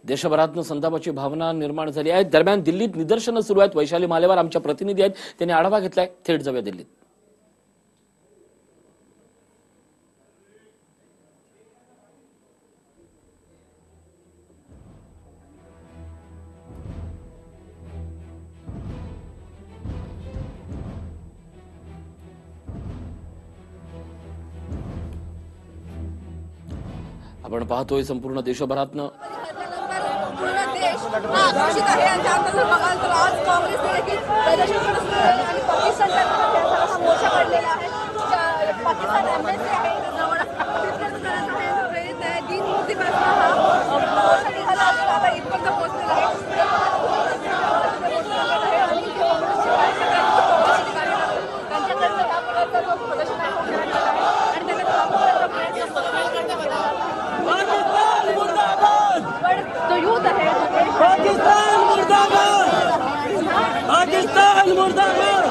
देशभरातून संतापाची भावना निर्माण झाली आहे। दरम्यान दिल्लीत निदर्शनं सुरू आहेत। वैशाली मालेवार आमच्या प्रतिनिधी आहेत, त्यांनी आढावा घेतलाय। थेट जाऊया दिल्लीत। आपण पाहतोय संपूर्ण देशभरातनं पाकिस्तान मुर्दाबाद, पाकिस्तान मुर्दाबाद,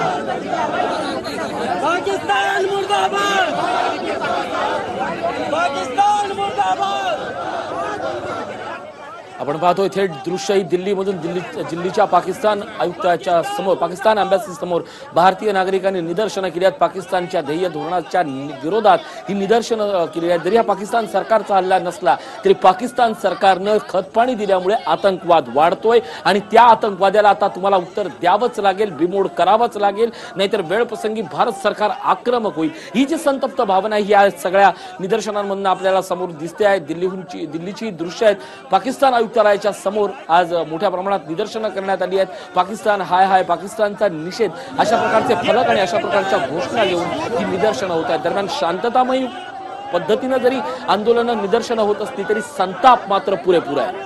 पाकिस्तान मुर्दाबाद, पाकिस्तान मुर्दाबाद। आपण पाहतोय थेट दृश्य दिल्लीमधून दिल्लीच्या पाकिस्तान आयुक्ताच्या समोर, पाकिस्तान एम्बॅसी समोर भारतीय नागरिकांनी निदर्शनं केली आहेत। पाकिस्तानच्या ध्येय धोरणाच्या विरोधात ही निदर्शनं केली आहेत। जरी हा पाकिस्तान सरकारचा हल्ला नसला तरी पाकिस्तान सरकारनं खतपाणी दिल्यामुळे आतंकवाद वाढतोय आणि त्या आतंकवाद्याला आता तुम्हाला उत्तर द्यावंच लागेल, बिमोड करावंच लागेल, नाहीतर वेळप्रसंगी भारत सरकार आक्रमक होईल। ही जी संतप्त भावना ही या सगळ्या निदर्शनांमधून आपल्याला समोर दिसते आहे। दिल्लीची दृश्य आहेत। पाकिस्तान आयुक्तालयाच्या समोर आज मोठ्या प्रमाणात निदर्शनं करण्यात आली आहेत। पाकिस्तान हाय हाय, पाकिस्तानचा निषेध, अशा प्रकारचे फलक आणि अशा प्रकारच्या घोषणा घेऊन ही निदर्शनं होत आहेत। दरम्यान शांततामयी पद्धतीने जरी आंदोलनं निदर्शनं होत असली तरी संताप मात्र पुरेपूर आहे।